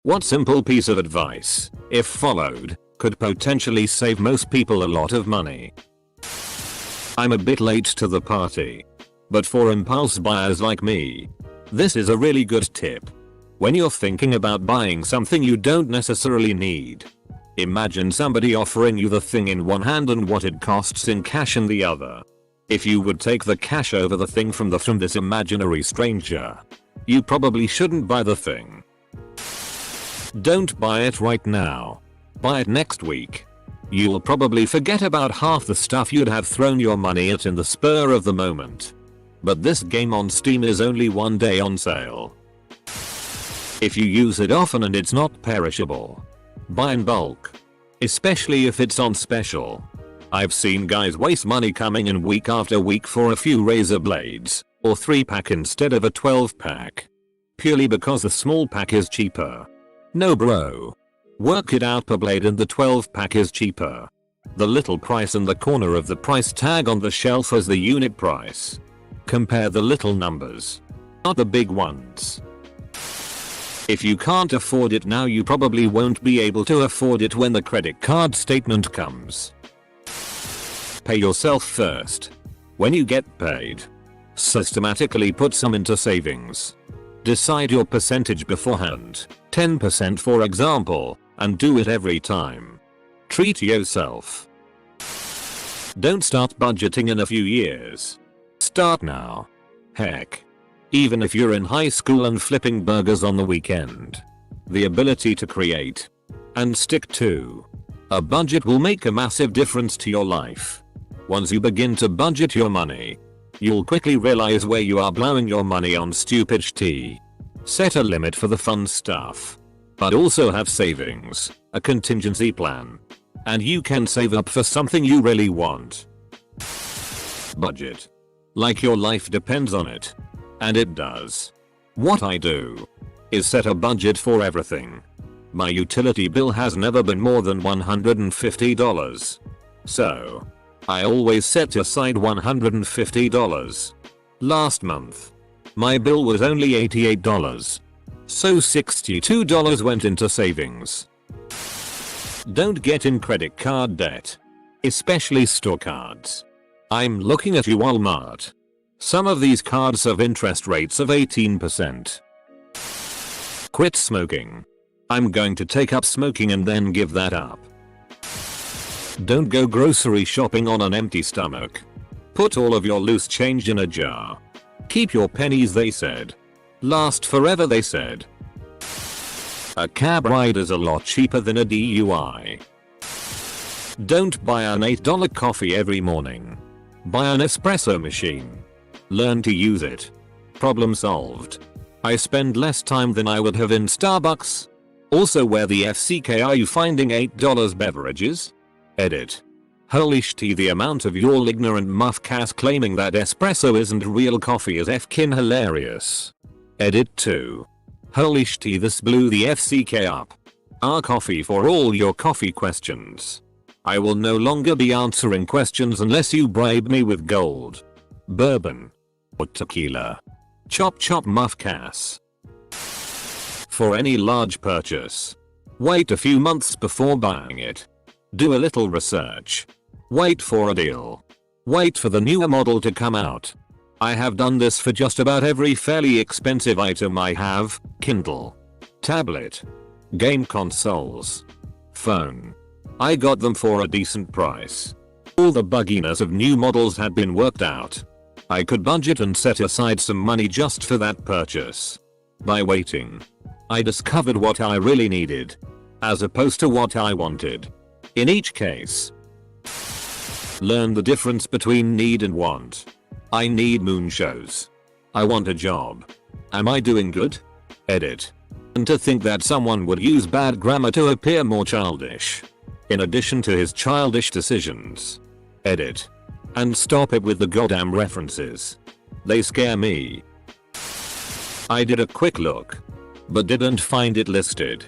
What simple piece of advice, if followed, could potentially save most people a lot of money? I'm a bit late to the party, but for impulse buyers like me, this is a really good tip. When you're thinking about buying something you don't necessarily need, imagine somebody offering you the thing in one hand and what it costs in cash in the other. If you would take the cash over the thing from this imaginary stranger, you probably shouldn't buy the thing. Don't buy it right now. Buy it next week. You'll probably forget about half the stuff you'd have thrown your money at in the spur of the moment. But this game on Steam is only one day on sale. If you use it often and it's not perishable, buy in bulk. Especially if it's on special. I've seen guys waste money coming in week after week for a few razor blades, or 3-pack instead of a 12-pack. Purely because the small pack is cheaper. No bro. Work it out per blade and the 12-pack is cheaper. The little price in the corner of the price tag on the shelf is the unit price. Compare the little numbers, not the big ones. If you can't afford it now, you probably won't be able to afford it when the credit card statement comes. Pay yourself first. When you get paid, systematically put some into savings. Decide your percentage beforehand, 10% for example, and do it every time. Treat yourself. Don't start budgeting in a few years. Start now. Heck, even if you're in high school and flipping burgers on the weekend, the ability to create and stick to a budget will make a massive difference to your life. Once you begin to budget your money, you'll quickly realize where you are blowing your money on stupid shit. Set a limit for the fun stuff, but also have savings, a contingency plan, and you can save up for something you really want. Budget. Like your life depends on it. And it does. What I do is set a budget for everything. My utility bill has never been more than $150. So, I always set aside $150. Last month, my bill was only $88. So $62 went into savings. Don't get in credit card debt. Especially store cards. I'm looking at you, Walmart. Some of these cards have interest rates of 18%. Quit smoking. I'm going to take up smoking and then give that up. Don't go grocery shopping on an empty stomach. Put all of your loose change in a jar. Keep your pennies, they said. Last forever, they said. A cab ride is a lot cheaper than a DUI. Don't buy an $8 coffee every morning. Buy an espresso machine. Learn to use it. Problem solved. I spend less time than I would have in Starbucks. Also, where the FCK are you finding $8 beverages? Edit. Holy shit, the amount of y'all ignorant muffcast claiming that espresso isn't real coffee is fkin hilarious. Edit 2. Holy shit, this blew the FCK up. Our coffee for all your coffee questions. I will no longer be answering questions unless you bribe me with gold, bourbon, or tequila. Chop chop muffcas. For any large purchase, wait a few months before buying it. Do a little research. Wait for a deal. Wait for the newer model to come out. I have done this for just about every fairly expensive item I have: Kindle, tablet, game consoles, phone. I got them for a decent price. All the bugginess of new models had been worked out. I could budget and set aside some money just for that purchase. By waiting, I discovered what I really needed, as opposed to what I wanted. In each case, learn the difference between need and want. I need moon shows. I want a job. Am I doing good? Edit. And to think that someone would use bad grammar to appear more childish, in addition to his childish decisions. Edit. And stop it with the goddamn references. They scare me. I did a quick look, but didn't find it listed.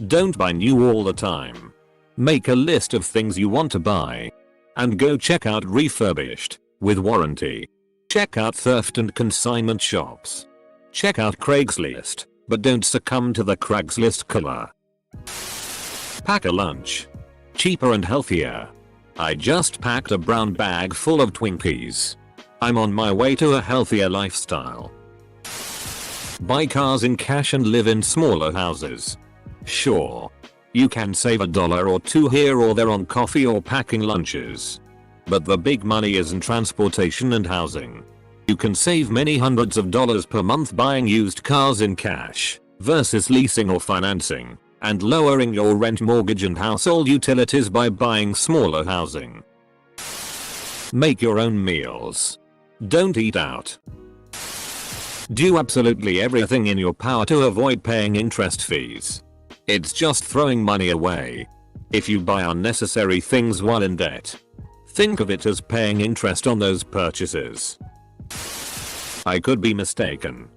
Don't buy new all the time. Make a list of things you want to buy, and go check out refurbished, with warranty. Check out thrift and consignment shops. Check out Craigslist, But don't succumb to the Craigslist killer. Pack a lunch. Cheaper and healthier. I just packed a brown bag full of Twinkies. I'm on my way to a healthier lifestyle. Buy cars in cash and live in smaller houses. Sure. You can save $1 or $2 here or there on coffee or packing lunches. But the big money is in transportation and housing. You can save many hundreds of dollars per month buying used cars in cash versus leasing or financing, and lowering your rent, mortgage and household utilities by buying smaller housing. Make your own meals. Don't eat out. Do absolutely everything in your power to avoid paying interest fees. It's just throwing money away. If you buy unnecessary things while in debt, think of it as paying interest on those purchases. I could be mistaken,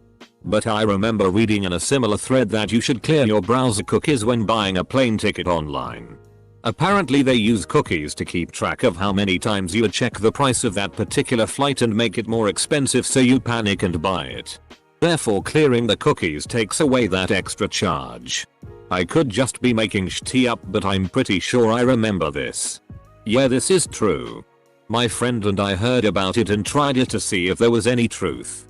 but I remember reading in a similar thread that you should clear your browser cookies when buying a plane ticket online. Apparently they use cookies to keep track of how many times you check the price of that particular flight and make it more expensive, so you panic and buy it. Therefore clearing the cookies takes away that extra charge. I could just be making shit up, but I'm pretty sure I remember this. Yeah, this is true. My friend and I heard about it and tried it to see if there was any truth.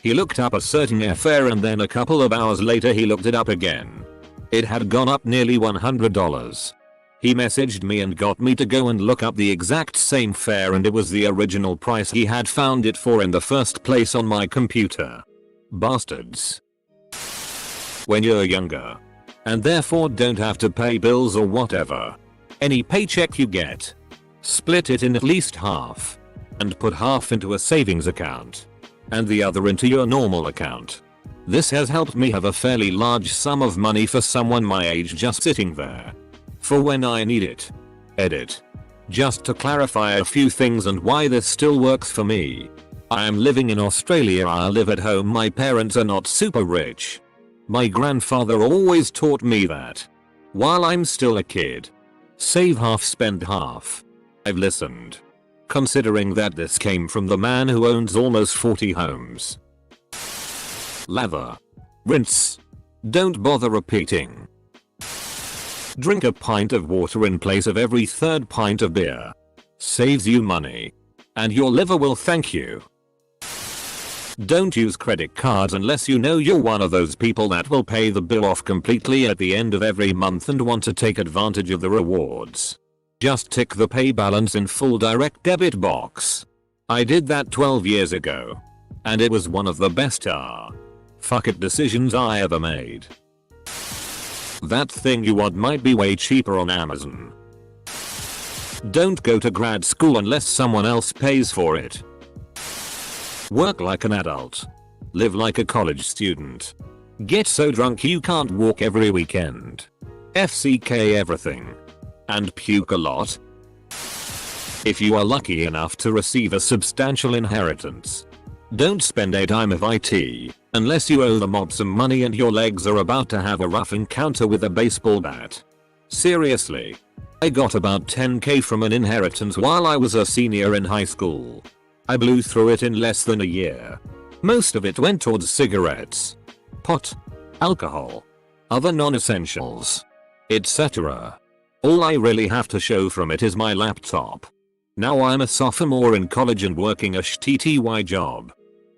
He looked up a certain airfare and then a couple of hours later he looked it up again. It had gone up nearly $100. He messaged me and got me to go and look up the exact same fare, and it was the original price he had found it for in the first place on my computer. Bastards. When you're younger, and therefore don't have to pay bills or whatever, any paycheck you get, split it in at least half, and put half into a savings account, and the other into your normal account. This has helped me have a fairly large sum of money for someone my age just sitting there for when I need it. Edit. Just to clarify a few things and why this still works for me. I am living in Australia. I live at home. My parents are not super rich. My grandfather always taught me that while I'm still a kid, save half, spend half. I've listened, considering that this came from the man who owns almost 40 homes. Lather. Rinse. Don't bother repeating. Drink a pint of water in place of every third pint of beer. Saves you money, and your liver will thank you. Don't use credit cards unless you know you're one of those people that will pay the bill off completely at the end of every month and want to take advantage of the rewards. Just tick the pay balance in full direct debit box. I did that 12 years ago, and it was one of the best fuck it decisions I ever made. That thing you want might be way cheaper on Amazon. Don't go to grad school unless someone else pays for it. Work like an adult. Live like a college student. Get so drunk you can't walk every weekend. FCK everything. And puke a lot. If you are lucky enough to receive a substantial inheritance, don't spend a dime of IT unless you owe the mob some money and your legs are about to have a rough encounter with a baseball bat. Seriously. I got about 10k from an inheritance while I was a senior in high school. I blew through it in less than a year. Most of it went towards cigarettes, pot, alcohol, other non-essentials, etc. All I really have to show from it is my laptop. Now I'm a sophomore in college and working a shitty job,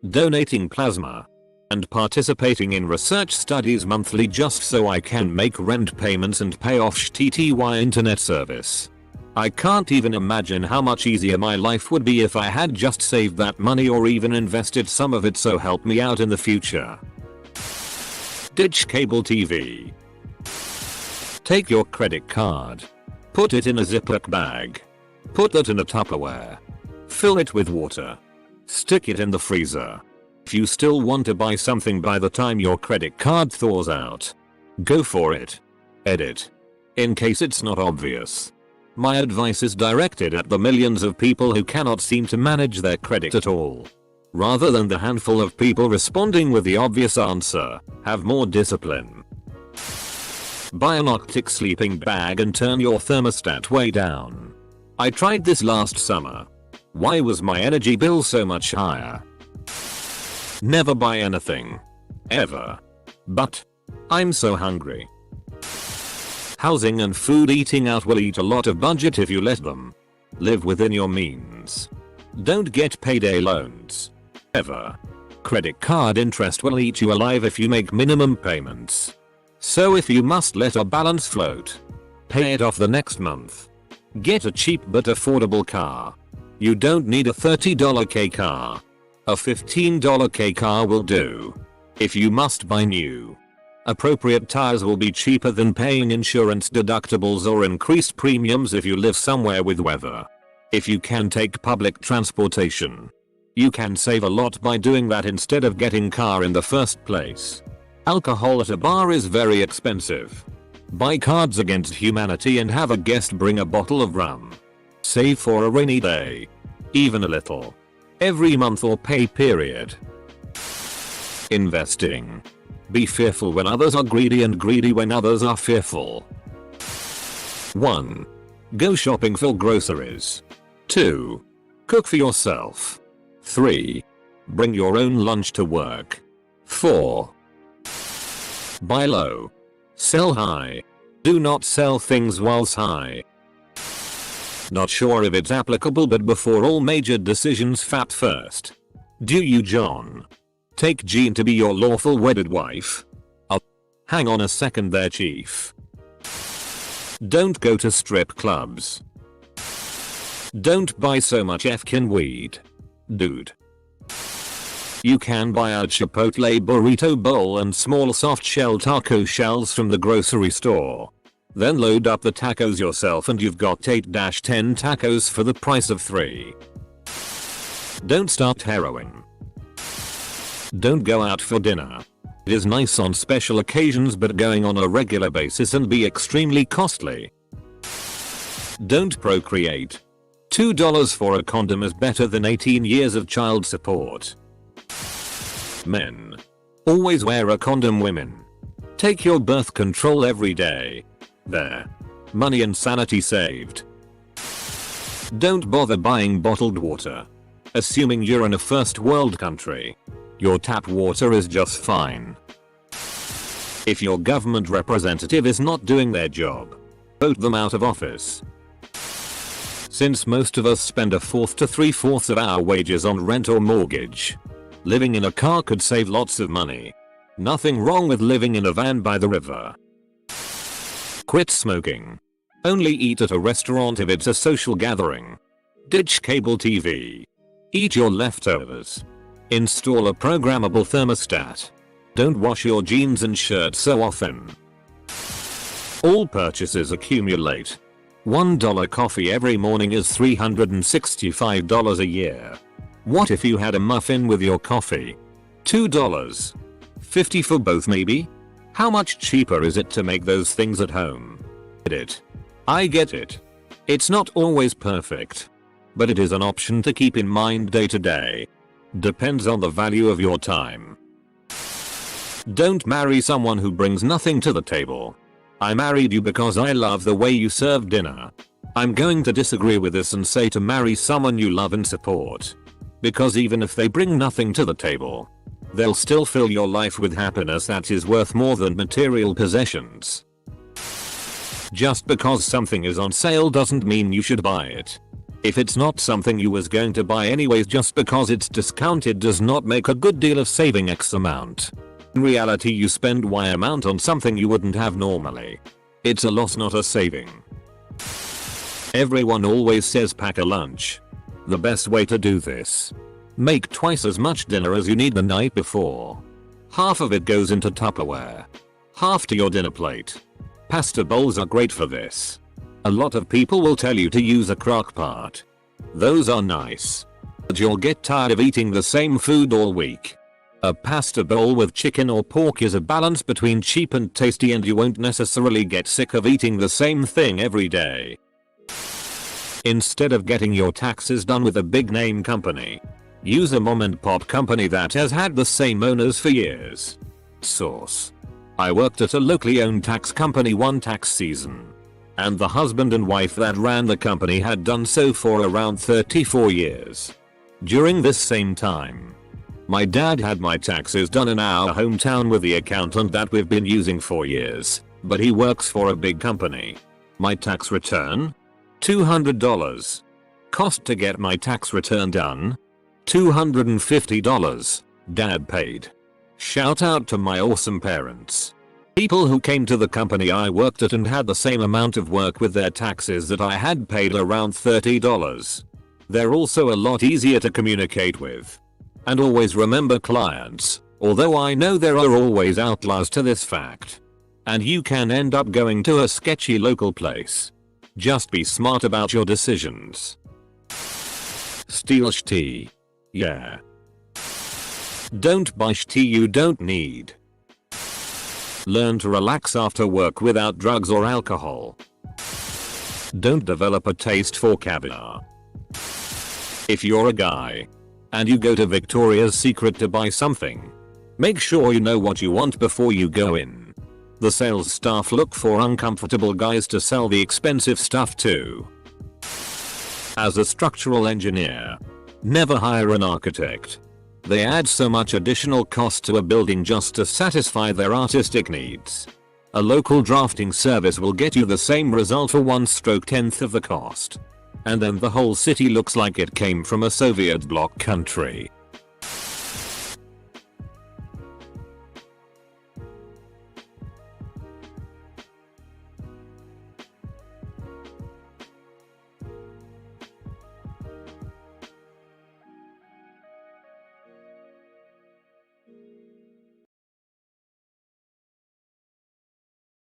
donating plasma, and participating in research studies monthly just so I can make rent payments and pay off shitty internet service. I can't even imagine how much easier my life would be if I had just saved that money or even invested some of it, so help me out in the future. Ditch cable TV. Take your credit card. Put it in a Ziploc bag. Put that in a Tupperware. Fill it with water. Stick it in the freezer. If you still want to buy something by the time your credit card thaws out, go for it. Edit. In case it's not obvious, my advice is directed at the millions of people who cannot seem to manage their credit at all. Rather than the handful of people responding with the obvious answer, have more discipline. Buy an Arctic sleeping bag and turn your thermostat way down. I tried this last summer. Why was my energy bill so much higher? Never buy anything. Ever. But I'm so hungry. Housing and food. Eating out will eat a lot of budget if you let them. Live within your means. Don't get payday loans. Ever. Credit card interest will eat you alive if you make minimum payments. So if you must let a balance float, pay it off the next month. Get a cheap but affordable car. You don't need a $30 K car. A $15 K car will do. If you must buy new, appropriate tires will be cheaper than paying insurance deductibles or increased premiums if you live somewhere with weather. If you can take public transportation, you can save a lot by doing that instead of getting car in the first place. Alcohol at a bar is very expensive. Buy Cards Against Humanity and have a guest bring a bottle of rum. Save for a rainy day. Even a little. Every month or pay period. Investing. Be fearful when others are greedy and greedy when others are fearful. 1. Go shopping for groceries. 2. Cook for yourself. 3. Bring your own lunch to work. 4. Buy low. Sell high. Do not sell things whilst high. Not sure if it's applicable, but before all major decisions, fact first. Do you, John, take Jean to be your lawful wedded wife? Hang on a second there, chief. Don't go to strip clubs. Don't buy so much Fkin weed. Dude. You can buy a Chipotle burrito bowl and small soft shell taco shells from the grocery store. Then load up the tacos yourself and you've got 8-10 tacos for the price of 3. Don't start heroin. Don't go out for dinner. It is nice on special occasions, but going on a regular basis and be extremely costly. Don't procreate. $2 for a condom is better than 18 years of child support. Men. Always wear a condom. Women. Take your birth control every day. There. Money and sanity saved. Don't bother buying bottled water. Assuming you're in a first world country, your tap water is just fine. If your government representative is not doing their job, vote them out of office. Since most of us spend 1/4 to 3/4 of our wages on rent or mortgage, living in a car could save lots of money. Nothing wrong with living in a van by the river. Quit smoking. Only eat at a restaurant if it's a social gathering. Ditch cable TV. Eat your leftovers. Install a programmable thermostat. Don't wash your jeans and shirts so often. All purchases accumulate. $1 coffee every morning is $365 a year. What if you had a muffin with your coffee? $2. $50 for both maybe? How much cheaper is it to make those things at home? I get it. It's not always perfect, but it is an option to keep in mind day to day. Depends on the value of your time. Don't marry someone who brings nothing to the table. I married you because I love the way you serve dinner. I'm going to disagree with this and say to marry someone you love and support. Because even if they bring nothing to the table, they'll still fill your life with happiness that is worth more than material possessions. Just because something is on sale doesn't mean you should buy it. If it's not something you was going to buy anyways, just because it's discounted does not make a good deal of saving X amount. In reality, you spend Y amount on something you wouldn't have normally. It's a loss, not a saving. Everyone always says pack a lunch. The best way to do this: make twice as much dinner as you need the night before. Half of it goes into Tupperware. Half to your dinner plate. Pasta bowls are great for this. A lot of people will tell you to use a crock pot. Those are nice, but you'll get tired of eating the same food all week. A pasta bowl with chicken or pork is a balance between cheap and tasty, and you won't necessarily get sick of eating the same thing every day. Instead of getting your taxes done with a big name company, use a mom and pop company that has had the same owners for years. Source: I worked at a locally owned tax company one tax season, and the husband and wife that ran the company had done so for around 34 years. During this same time, My dad had my taxes done in our hometown with the accountant that we've been using for years, but he works for a big company. My tax return? $200. Cost to get my tax return done? $250. Dad paid. Shout out to my awesome parents. People who came to the company I worked at and had the same amount of work with their taxes that I had paid, around $30. They're also a lot easier to communicate with. And always remember clients, although I know there are always outliers to this fact. And you can end up going to a sketchy local place. Just be smart about your decisions. Steal tea. Yeah. Don't buy tea you don't need. Learn to relax after work without drugs or alcohol. Don't develop a taste for caviar. If you're a guy and you go to Victoria's Secret to buy something, make sure you know what you want before you go in. The sales staff look for uncomfortable guys to sell the expensive stuff to. As a structural engineer, never hire an architect. They add so much additional cost to a building just to satisfy their artistic needs. A local drafting service will get you the same result for 1/10th of the cost. And then the whole city looks like it came from a Soviet bloc country.